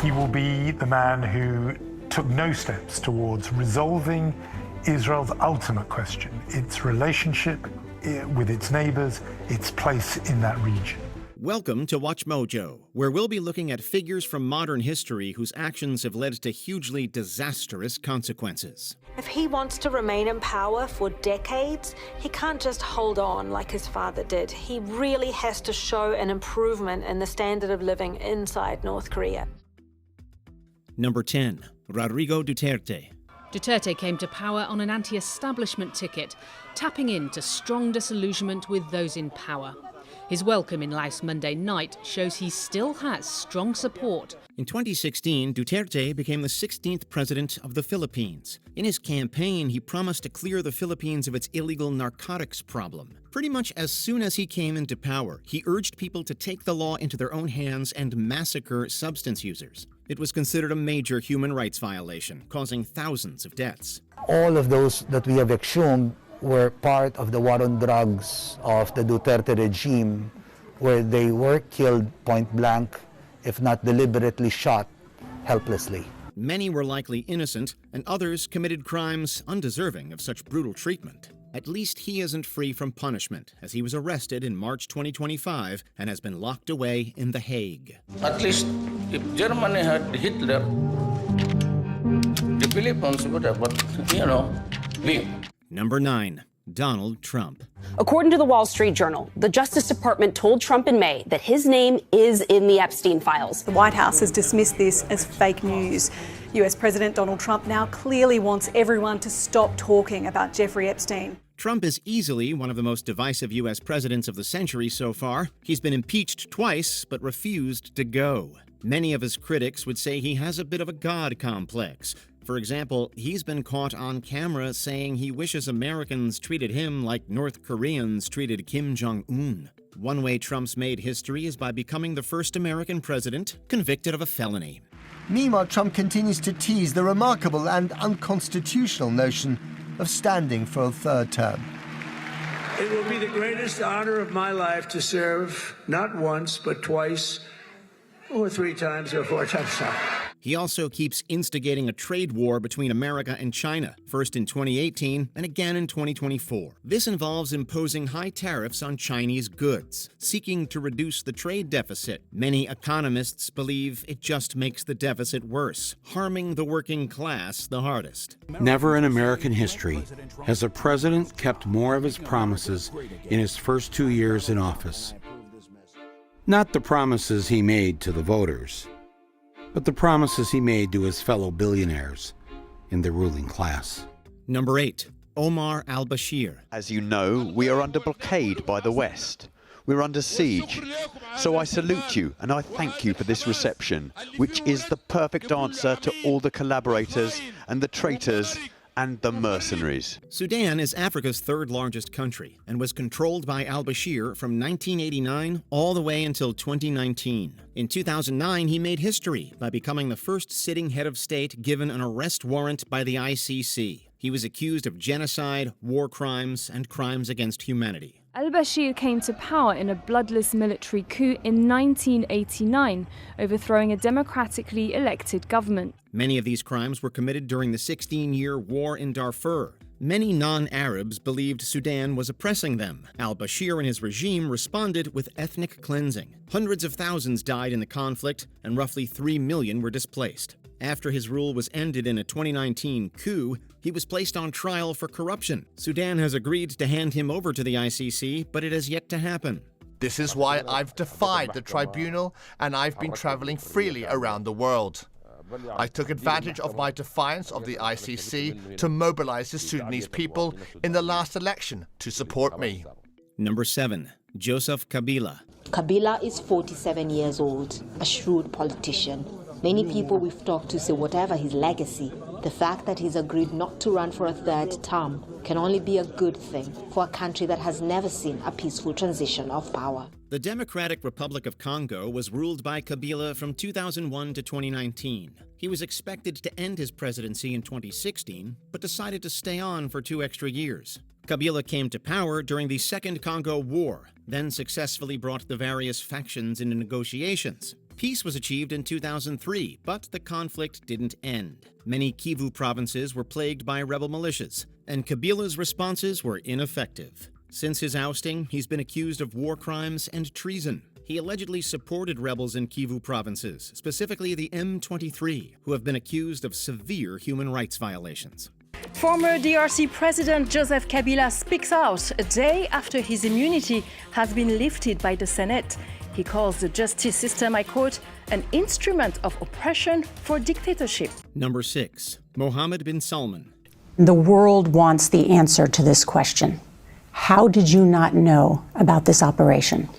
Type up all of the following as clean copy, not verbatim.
He will be the man who took no steps towards resolving Israel's ultimate question, its relationship with its neighbors, its place in that region. Welcome to Watch Mojo, where we'll be looking at figures from modern history whose actions have led to hugely disastrous consequences. If he wants to remain in power for decades, he can't just hold on like his father did. He really has to show an improvement in the standard of living inside North Korea. Number 10. Rodrigo Duterte. Duterte came to power on an anti-establishment ticket, tapping into strong disillusionment with those in power. His welcome in Laos Monday night shows he still has strong support. In 2016, Duterte became the 16th president of the Philippines. In his campaign, he promised to clear the Philippines of its illegal narcotics problem. Pretty much as soon as he came into power, he urged people to take the law into their own hands and massacre substance users. It was considered a major human rights violation, causing thousands of deaths. All of those that we have exhumed were part of the war on drugs of the Duterte regime, where they were killed point blank, if not deliberately shot, helplessly. Many were likely innocent, and others committed crimes undeserving of such brutal treatment. At least he isn't free from punishment, as he was arrested in March 2025 and has been locked away in The Hague. At least if Germany had Hitler, the Philippines would have, live. Number 9. Donald Trump. According to the Wall Street Journal, the Justice Department told Trump in May that his name is in the Epstein files. The White House has dismissed this as fake news. US President Donald Trump now clearly wants everyone to stop talking about Jeffrey Epstein. Trump is easily one of the most divisive U.S. presidents of the century so far. He's been impeached twice, but refused to go. Many of his critics would say he has a bit of a God complex. For example, he's been caught on camera saying he wishes Americans treated him like North Koreans treated Kim Jong Un. One way Trump's made history is by becoming the first American president convicted of a felony. Meanwhile, Trump continues to tease the remarkable and unconstitutional notion of standing for a third term. It will be the greatest honor of my life to serve not once, but twice, or 3 times, or 4 times now. He also keeps instigating a trade war between America and China, first in 2018 and again in 2024. This involves imposing high tariffs on Chinese goods, seeking to reduce the trade deficit. Many economists believe it just makes the deficit worse, harming the working class the hardest. Never in American history has a president kept more of his promises in his first 2 years in office. Not the promises he made to the voters, but the promises he made to his fellow billionaires in the ruling class. Number 8. Omar al-Bashir. As you know, we are under blockade by the West. We're under siege. So I salute you and I thank you for this reception, which is the perfect answer to all the collaborators and the traitors and the mercenaries. Sudan is Africa's 3rd largest country and was controlled by al-Bashir from 1989 all the way until 2019. In 2009, he made history by becoming the first sitting head of state given an arrest warrant by the ICC. He was accused of genocide, war crimes, and crimes against humanity. Al-Bashir came to power in a bloodless military coup in 1989, overthrowing a democratically elected government. Many of these crimes were committed during the 16-year war in Darfur. Many non-Arabs believed Sudan was oppressing them. Al-Bashir and his regime responded with ethnic cleansing. Hundreds of thousands died in the conflict, and roughly 3 million were displaced. After his rule was ended in a 2019 coup, he was placed on trial for corruption. Sudan has agreed to hand him over to the ICC, but it has yet to happen. This is why I've defied the tribunal and I've been traveling freely around the world. I took advantage of my defiance of the ICC to mobilize the Sudanese people in the last election to support me. Number 7. Joseph Kabila. Kabila is 47 years old, a shrewd politician. Many people we've talked to say whatever his legacy, the fact that he's agreed not to run for a 3rd term can only be a good thing for a country that has never seen a peaceful transition of power. The Democratic Republic of Congo was ruled by Kabila from 2001 to 2019. He was expected to end his presidency in 2016, but decided to stay on for 2 extra years. Kabila came to power during the Second Congo War, then successfully brought the various factions into negotiations. Peace was achieved in 2003, but the conflict didn't end. Many Kivu provinces were plagued by rebel militias, and Kabila's responses were ineffective. Since his ousting, he's been accused of war crimes and treason. He allegedly supported rebels in Kivu provinces, specifically the M23, who have been accused of severe human rights violations. Former DRC President Joseph Kabila speaks out a day after his immunity has been lifted by the Senate. He calls the justice system, I quote, an instrument of oppression for dictatorship. Number 6. Mohammed bin Salman. The world wants the answer to this question. How did you not know about this operation?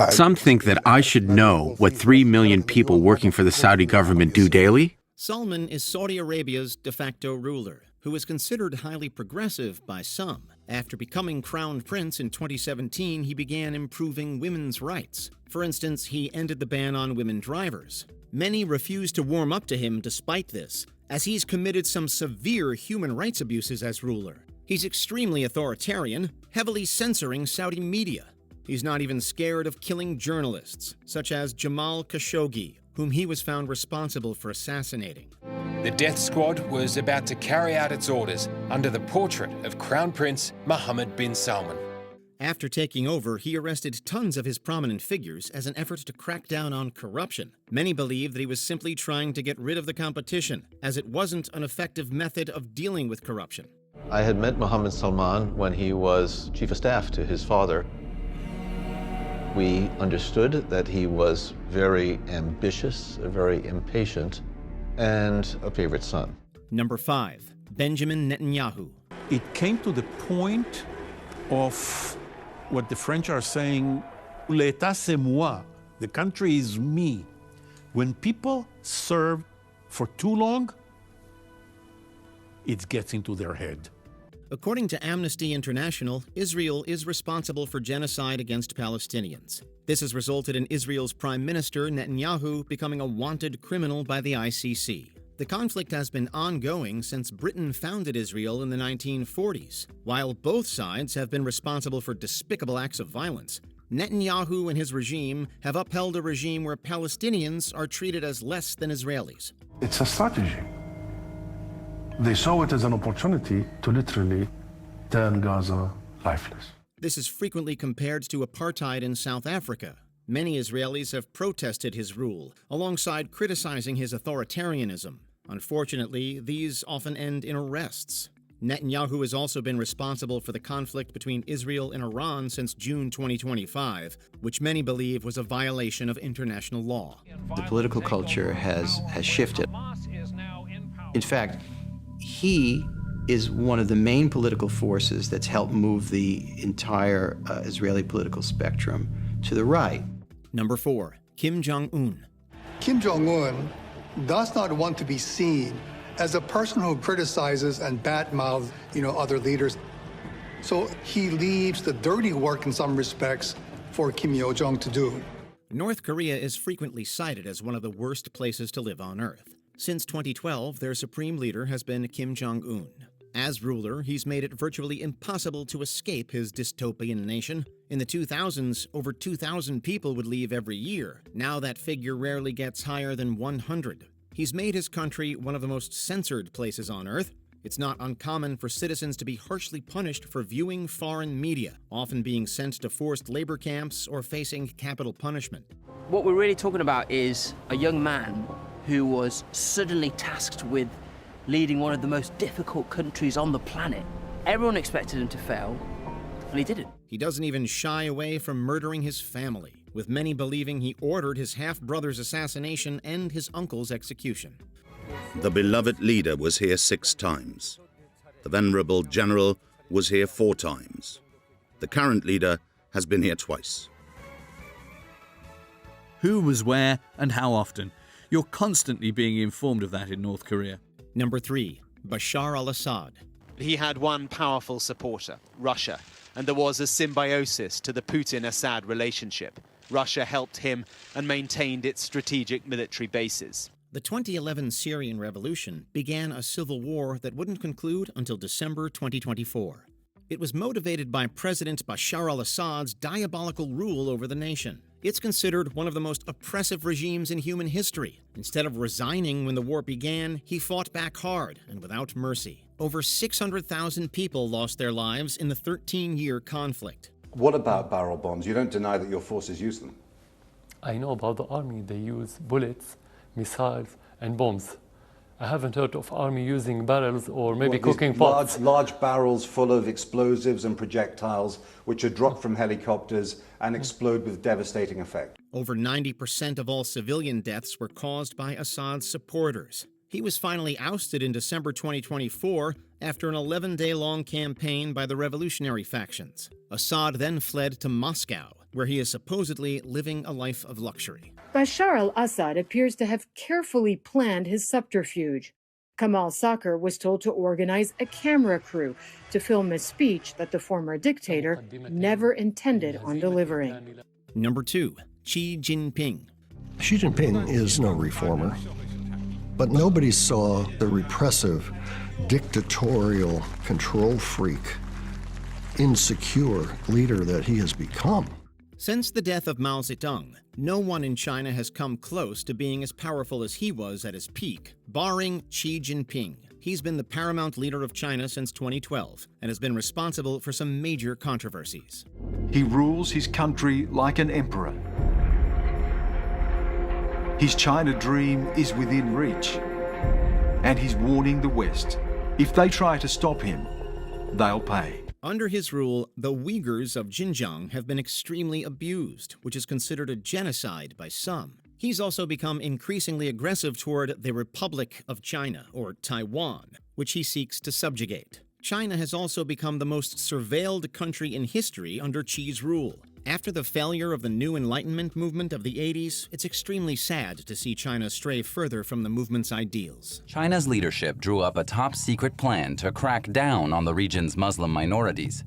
Some think that I should know what 3 million people working for the Saudi government do daily. Salman is Saudi Arabia's de facto ruler, who is considered highly progressive by some. After becoming crown prince in 2017, he began improving women's rights. For instance, he ended the ban on women drivers. Many refuse to warm up to him despite this, as he's committed some severe human rights abuses as ruler. He's extremely authoritarian, heavily censoring Saudi media. He's not even scared of killing journalists, such as Jamal Khashoggi, whom he was found responsible for assassinating. The death squad was about to carry out its orders under the portrait of Crown Prince Mohammed bin Salman. After taking over, he arrested tons of his prominent figures as an effort to crack down on corruption. Many believe that he was simply trying to get rid of the competition, as it wasn't an effective method of dealing with corruption. I had met Mohammed Salman when he was chief of staff to his father. We understood that he was very ambitious, very impatient, and a favorite son. Number 5. Benjamin Netanyahu. It came to the point of what the French are saying, l'état c'est moi, the country is me. When people serve for too long, it gets into their head. According to Amnesty International, Israel is responsible for genocide against Palestinians. This has resulted in Israel's Prime Minister, Netanyahu, becoming a wanted criminal by the ICC. The conflict has been ongoing since Britain founded Israel in the 1940s. While both sides have been responsible for despicable acts of violence, Netanyahu and his regime have upheld a regime where Palestinians are treated as less than Israelis. It's a strategy. They saw it as an opportunity to literally turn Gaza lifeless. This is frequently compared to apartheid in South Africa. Many Israelis have protested his rule, alongside criticizing his authoritarianism. Unfortunately, these often end in arrests. Netanyahu has also been responsible for the conflict between Israel and Iran since June 2025, which many believe was a violation of international law. The political culture has shifted. In fact, he is one of the main political forces that's helped move the entire Israeli political spectrum to the right. Number 4. Kim Jong Un. Kim Jong Un does not want to be seen as a person who criticizes and badmouths, other leaders. So he leaves the dirty work in some respects for Kim Yo-jong to do. North Korea is frequently cited as one of the worst places to live on Earth. Since 2012, their supreme leader has been Kim Jong Un. As ruler, he's made it virtually impossible to escape his dystopian nation. In the 2000s, over 2,000 people would leave every year. Now that figure rarely gets higher than 100. He's made his country one of the most censored places on Earth. It's not uncommon for citizens to be harshly punished for viewing foreign media, often being sent to forced labor camps or facing capital punishment. What we're really talking about is a young man who was suddenly tasked with leading one of the most difficult countries on the planet. Everyone expected him to fail, and he didn't. He doesn't even shy away from murdering his family, with many believing he ordered his half-brother's assassination and his uncle's execution. The beloved leader was here 6 times. The venerable general was here 4 times. The current leader has been here twice. Who was where and how often? You're constantly being informed of that in North Korea. Number 3. Bashar al-Assad. He had one powerful supporter, Russia, and there was a symbiosis to the Putin-Assad relationship. Russia helped him and maintained its strategic military bases. The 2011 Syrian revolution began a civil war that wouldn't conclude until December 2024. It was motivated by President Bashar al-Assad's diabolical rule over the nation. It's considered one of the most oppressive regimes in human history. Instead of resigning when the war began, he fought back hard and without mercy. Over 600,000 people lost their lives in the 13-year conflict. What about barrel bombs? You don't deny that your forces use them. I know about the army. They use bullets, missiles, and bombs. I haven't heard of army using barrels or maybe cooking pots. Large barrels full of explosives and projectiles, which are dropped from helicopters and explode with devastating effect. Over 90% of all civilian deaths were caused by Assad's supporters. He was finally ousted in December 2024 after an 11-day-long campaign by the revolutionary factions. Assad then fled to Moscow, where he is supposedly living a life of luxury. Bashar al-Assad appears to have carefully planned his subterfuge. Kamal Sakhr was told to organize a camera crew to film a speech that the former dictator never intended on delivering. Number 2. Xi Jinping. Xi Jinping is no reformer, but nobody saw the repressive, dictatorial, control freak, insecure leader that he has become. Since the death of Mao Zedong, no one in China has come close to being as powerful as he was at his peak, barring Xi Jinping. He's been the paramount leader of China since 2012 and has been responsible for some major controversies. He rules his country like an emperor. His China dream is within reach, and he's warning the West. If they try to stop him, they'll pay. Under his rule, the Uyghurs of Xinjiang have been extremely abused, which is considered a genocide by some. He's also become increasingly aggressive toward the Republic of China, or Taiwan, which he seeks to subjugate. China has also become the most surveilled country in history under Xi's rule. After the failure of the New Enlightenment movement of the 80s, it's extremely sad to see China stray further from the movement's ideals. China's leadership drew up a top-secret plan to crack down on the region's Muslim minorities.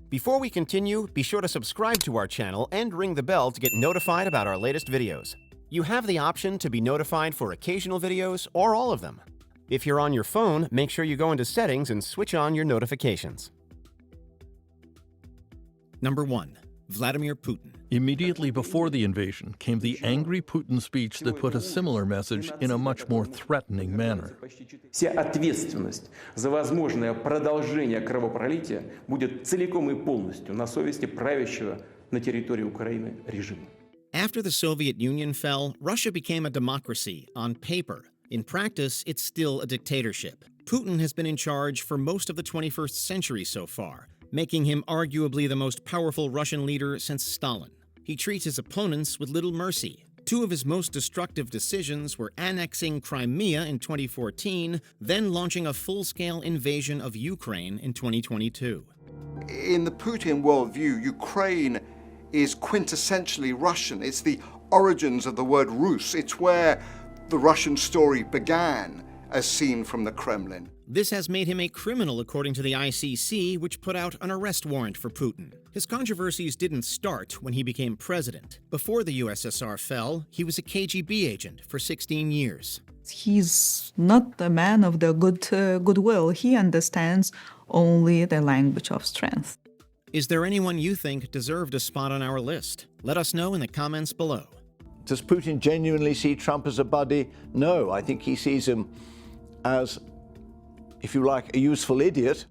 Before we continue, be sure to subscribe to our channel and ring the bell to get notified about our latest videos. You have the option to be notified for occasional videos or all of them. If you're on your phone, make sure you go into Settings and switch on your notifications. Number 1. Vladimir Putin. Immediately before the invasion came the angry Putin speech that put a similar message in a much more threatening manner. Вся ответственность за возможное продолжение кровопролития будет целиком и полностью на совести правящего на территории Украины режима. After the Soviet Union fell, Russia became a democracy on paper. In practice, it's still a dictatorship. Putin has been in charge for most of the 21st century so far, making him arguably the most powerful Russian leader since Stalin. He treats his opponents with little mercy. Two of his most destructive decisions were annexing Crimea in 2014, then launching a full-scale invasion of Ukraine in 2022. In the Putin worldview, Ukraine is quintessentially Russian. It's the origins of the word Rus. It's where the Russian story began, as seen from the Kremlin. This has made him a criminal according to the ICC, which put out an arrest warrant for Putin. His controversies didn't start when he became president. Before the USSR fell, he was a KGB agent for 16 years. He's not a man of the goodwill. He understands only the language of strength. Is there anyone you think deserved a spot on our list? Let us know in the comments below. Does Putin genuinely see Trump as a buddy? No, I think he sees him as, if you like, a useful idiot.